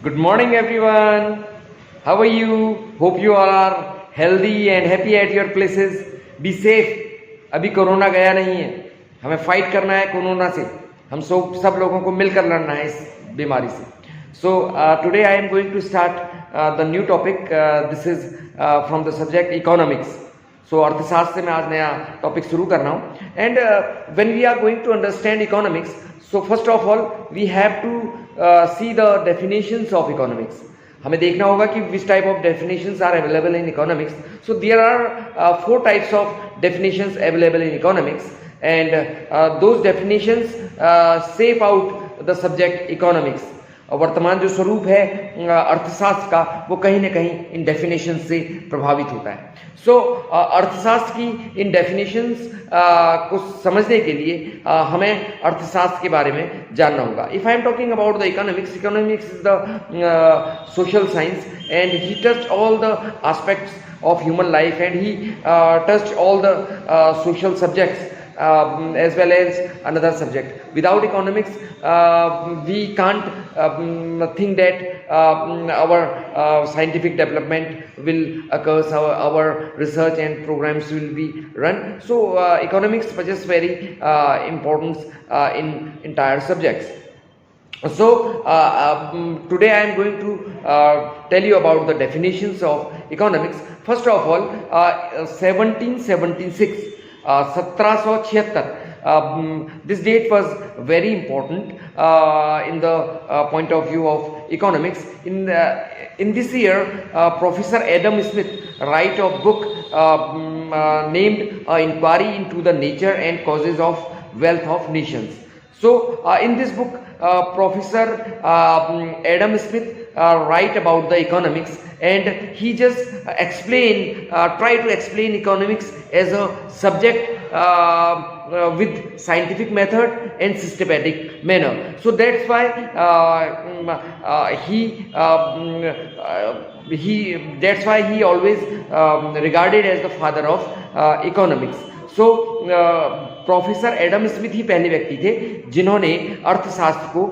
Good morning, everyone. How are you? Hope you all are healthy and happy at your places. Be safe. अभी corona गया नहीं है, हमें fight करना है कोरोना से. हम सब लोगों को मिलकर लड़ना है इस बीमारी से. So today I am going to start the new topic. This is from the subject economics. So अर्थशास्त्र से मैं आज नया टॉपिक शुरू कर रहा हूँ. And when we are going to understand economics, so first of all we have to see the definitions of economics. हमें देखना होगा कि which type of definitions are available in economics. So there are 4 types of definitions available in economics, and those definitions shape out the subject economics. और वर्तमान जो स्वरूप है अर्थशास्त्र का वो कहीं ना कहीं इन डेफिनेशन से प्रभावित होता है. सो अर्थशास्त्र की इन डेफिनेशंस को समझने के लिए हमें अर्थशास्त्र के बारे में जानना होगा. If I am talking about the economics, economics is the social science and he touched all the aspects of human life, and he touched all the social subjects as well as another subject. Without economics we can't think that our scientific development will occur, our research and programs will be run. So economics possesses very importance in entire subjects. So today I am going to tell you about the definitions of economics. First of all, 1776, 1776. This date was very important in the point of view of economics. In this year, Professor Adam Smith write a book named Inquiry into the Nature and Causes of Wealth of Nations. So in this book, Professor Adam Smith write about the economics, and he just try to explain economics as a subject with scientific method and systematic manner. So that's why he always regarded as the father of economics. So professor Adam Smith ही पहले व्यक्ति थे जिन्होंने अर्थशास्त्र को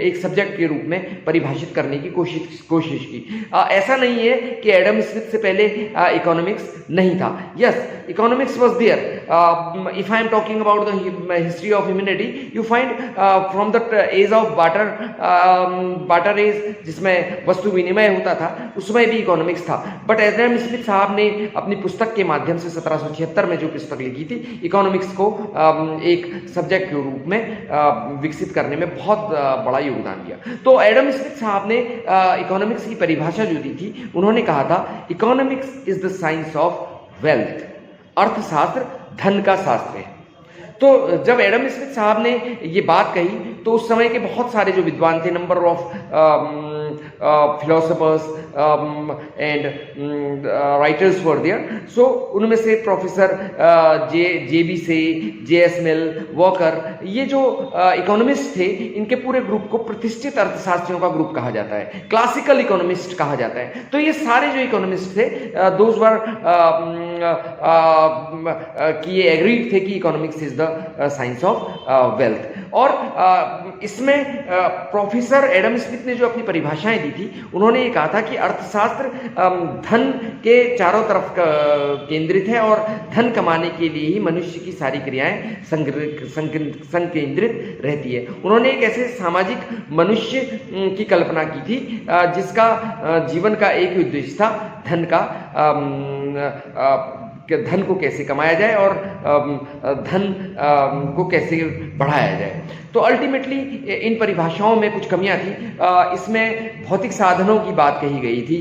एक subject के रूप में परिभाषित करने की कोशिश की. ऐसा नहीं है कि एडम स्मिथ से पहले इकोनॉमिक्स नहीं था. Yes, economics was there. If I am talking about the history of humanity, you find from the age of barter age, जिसमें वस्तु विनिमय होता था, उसमें भी इकोनॉमिक्स था. बट एडम स्मिथ साहब ने अपनी पुस्तक के माध्यम से 1776 में जो पुस्तक लिखी थी, इकोनॉमिक्स को एक सब्जेक्ट के रूप में विकसित करने में बहुत बड़ा योगदान दिया. तो एडम स्मिथ साहब ने इकोनॉमिक्स की परिभाषा जो दी थी, उन्होंने कहा था economics is the science of wealth. अर्थशास्त्र धन का शास्त्र है. तो जब एडम स्मिथ साहब ने ये बात कही तो उस समय के बहुत सारे जो विद्वान थे, number of philosophers and writers were there. So उनमें से प्रोफेसर JB से JS मिल, वॉकर, ये जो इकोनॉमिस्ट थे, इनके पूरे ग्रुप को प्रतिष्ठित अर्थशास्त्रियों का ग्रुप कहा जाता है, क्लासिकल इकोनॉमिस्ट कहा जाता है. तो ये सारे जो इकोनॉमिस्ट थे, दोज वर कि ये एग्रीड थे कि economics is the science of wealth. और इसमें प्रोफेसर एडम स्मिथ ने जो अपनी परिभाषाएं दी थी, उन्होंने ये कहा था कि अर्थशास्त्र धन के चारों तरफ केंद्रित है और धन कमाने के लिए ही मनुष्य की सारी क्रियाएं संकेंद्रित रहती है. उन्होंने एक ऐसे सामाजिक मनुष्य की कल्पना की थी जिसका जीवन का एक ही उद्देश्य था, धन को कैसे कमाया जाए और धन को कैसे बढ़ाया जाए. तो अल्टीमेटली इन परिभाषाओं में कुछ कमियां थी. इसमें भौतिक साधनों की बात कही गई थी,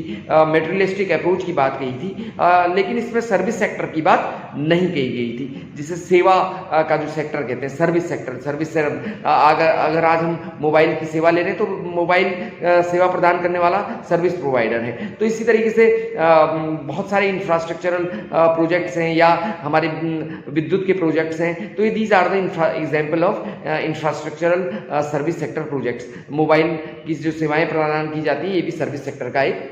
मेटेरियलिस्टिक अप्रोच की बात कही थी, लेकिन इसमें सर्विस सेक्टर की बात नहीं कही गई थी, जिसे सेवा का जो सेक्टर कहते हैं, सर्विस सेक्टर. अगर आज हम मोबाइल की सेवा ले रहे हैं तो मोबाइल सेवा प्रदान करने वाला सर्विस प्रोवाइडर है. तो इसी तरीके से बहुत सारे इंफ्रास्ट्रक्चरल प्रोजेक्ट्स हैं या हमारे विद्युत के प्रोजेक्ट्स हैं. तो ये these are the example of infrastructural service sector projects. Mobile की जो सेवाएं प्रदान की जाती हैं, ये भी सर्विस सेक्टर का एक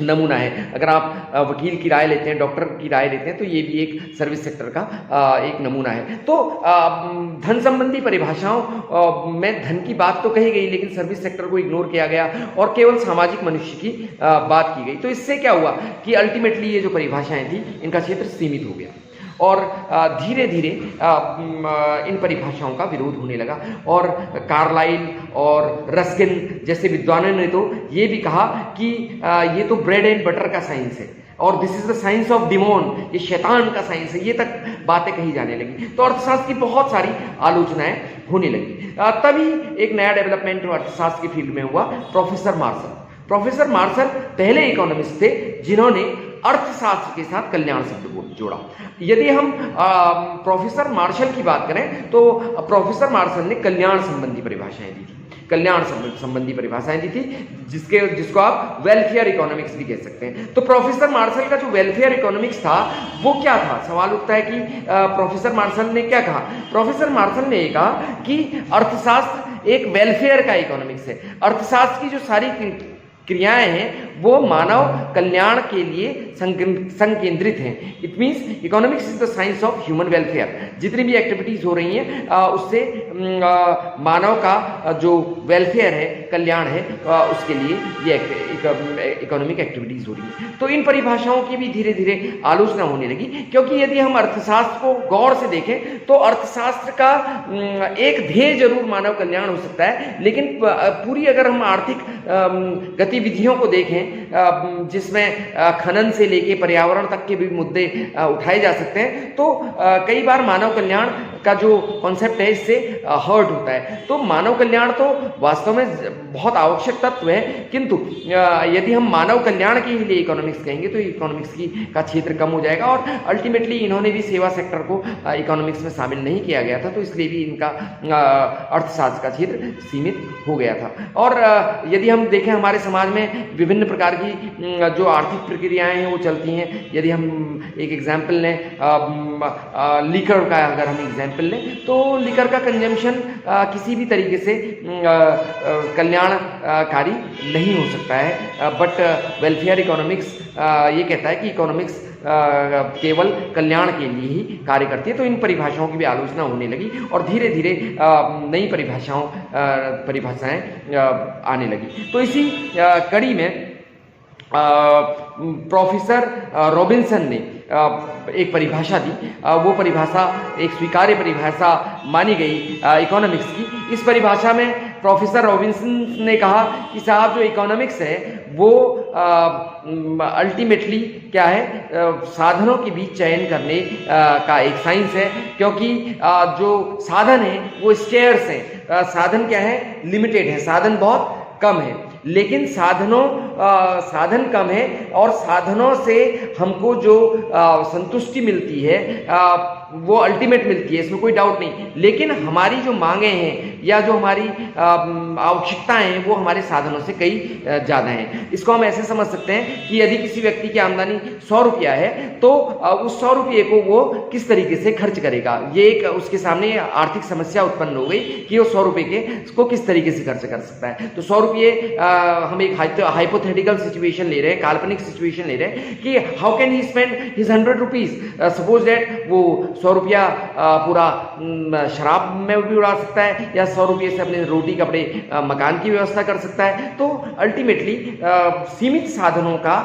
नमूना है। अगर आप वकील की राय लेते हैं, डॉक्टर की राय लेते हैं, तो ये भी एक सर्विस सेक्टर का एक नमूना है। तो धन संबंधी परिभाषाओं में धन की बात तो कही गई, लेकिन सर्विस सेक्टर को इग्नोर किया गया और केवल सामाजिक मनुष्य की बात की गई। तो इससे क्या हुआ कि अल्टीमेटली ये जो परिभाषाएं थी, इनका क्षेत्र सीमित हो गया और धीरे धीरे इन परिभाषाओं का विरोध होने लगा। और कार्लाइल और रस्किन जैसे विद्वानों ने तो ये भी कहा कि ये तो ब्रेड एंड बटर का साइंस है और this is the science of demon, ये शैतान का साइंस है, ये तक बातें कही जाने लगी। तो अर्थशास्त्र की बहुत सारी आलोचनाएं होने लगी। तभी एक नया डेवलपमेंट अर्थशास्त्र की फील्ड में हुआ, प्रोफेसर मार्शल। प्रोफेसर मार्शल पहले इकोनॉमिस्ट थे जिन्होंने अर्थशास्त्र के साथ कल्याण शब्द को जोड़ा। यदि हम प्रोफेसर मार्शल की बात करें तो प्रोफेसर मार्शल ने कल्याण संबंधी परिभाषाएं दी थी, कल्याण संबंधी परिभाषाएं दी थी, जिसको आप वेलफेयर इकोनॉमिक्स भी कह सकते हैं। तो प्रोफेसर मार्शल का जो वेलफेयर इकोनॉमिक्स था वो क्या था? सवाल उठता है कि प्रोफेसर मार्शल ने क्या कहा। प्रोफेसर मार्शल ने कहा कि अर्थशास्त्र एक वेलफेयर का इकोनॉमिक्स है। अर्थशास्त्र की जो सारी क्रियाएं हैं वो मानव कल्याण के लिए संकेंद्रित हैं। It means economics is the science of human welfare. जितनी भी एक्टिविटीज हो रही हैं उससे मानव का जो वेलफेयर है, कल्याण है, उसके लिए ये इकोनॉमिक एक्टिविटीज हो रही हैं। तो इन परिभाषाओं की भी धीरे धीरे आलोचना होने लगी, क्योंकि यदि हम अर्थशास्त्र को गौर से देखें तो अर्थशास्त्र का एक ध्येय जरूर मानव कल्याण हो सकता है, लेकिन पूरी अगर हम आर्थिक गतिविधियों को देखें जिसमें खनन से लेके पर्यावरण तक के भी मुद्दे उठाए जा सकते हैं, तो कई बार मानव कल्याण का जो कॉन्सेप्ट है इससे हर्ट होता है। तो मानव कल्याण तो वास्तव में बहुत आवश्यक तत्व है, किंतु यदि हम मानव कल्याण के लिए इकोनॉमिक्स कहेंगे तो इकोनॉमिक्स का क्षेत्र कम हो जाएगा। और अल्टीमेटली इन्होंने भी सेवा सेक्टर को इकोनॉमिक्स में शामिल नहीं किया गया था, तो इसलिए भी इनका अर्थशास्त्र का क्षेत्र सीमित हो गया था। और यदि हम देखें हमारे समाज में विभिन्न प्रकार की जो आर्थिक प्रक्रियाएं हैं वो चलती हैं। यदि हम एक एग्जाम्पल लें, लीकर का अगर हम एग्जाम्पल लें, तो लीकर का कंजम्पशन किसी भी तरीके से कल्याणकारी नहीं हो सकता है। बट वेलफेयर इकोनॉमिक्स ये कहता है कि इकोनॉमिक्स केवल कल्याण के लिए ही कार्य करती है। तो इन परिभाषाओं की भी आलोचना होने लगी और धीरे धीरे नई परिभाषाएं आने लगी। तो इसी कड़ी में प्रोफेसर रॉबिन्सन ने एक परिभाषा दी। वो परिभाषा एक स्वीकार्य परिभाषा मानी गई इकोनॉमिक्स की। इस परिभाषा में प्रोफेसर रॉबिन्सन ने कहा कि साहब जो इकोनॉमिक्स है वो अल्टीमेटली क्या है, साधनों के बीच चयन करने का एक साइंस है, क्योंकि जो साधन है वो स्केर्स हैं। साधन क्या है, लिमिटेड है, साधन बहुत कम है, लेकिन साधन कम है और साधनों से हमको जो संतुष्टि मिलती है वो अल्टीमेट मिलती है, इसमें कोई डाउट नहीं। लेकिन हमारी जो मांगे हैं या जो हमारी आवश्यकताएं हैं वो हमारे साधनों से कई ज़्यादा हैं। इसको हम ऐसे समझ सकते हैं कि यदि किसी व्यक्ति की आमदनी 100 रुपया है तो उस 100 रुपये को वो किस तरीके से खर्च करेगा, ये एक उसके सामने आर्थिक समस्या उत्पन्न हो गई कि वो 100 रुपये को किस तरीके से खर्च कर सकता है। तो 100 रुपये हम एक हाइपोथेटिकल सिचुएशन ले रहे हैं, काल्पनिक सिचुएशन ले रहे हैं कि how can he spend his 100 rupees. Suppose that वो 100 रुपया पूरा शराब में भी उड़ा सकता है या 100 रुपये से अपने रोटी कपड़े मकान की व्यवस्था कर सकता है। तो अल्टीमेटली सीमित साधनों का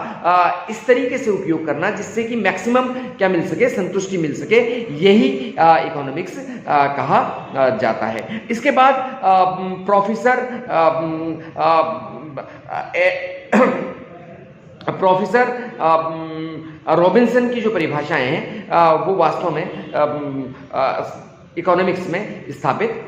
इस तरीके से उपयोग करना जिससे कि मैक्सिमम क्या मिल सके, संतुष्टि मिल सके, यही इकोनॉमिक्स कहा जाता है। इसके बाद प्रोफेसर रॉबिन्सन की जो परिभाषाएं हैं वो वास्तव में इकोनॉमिक्स में स्थापित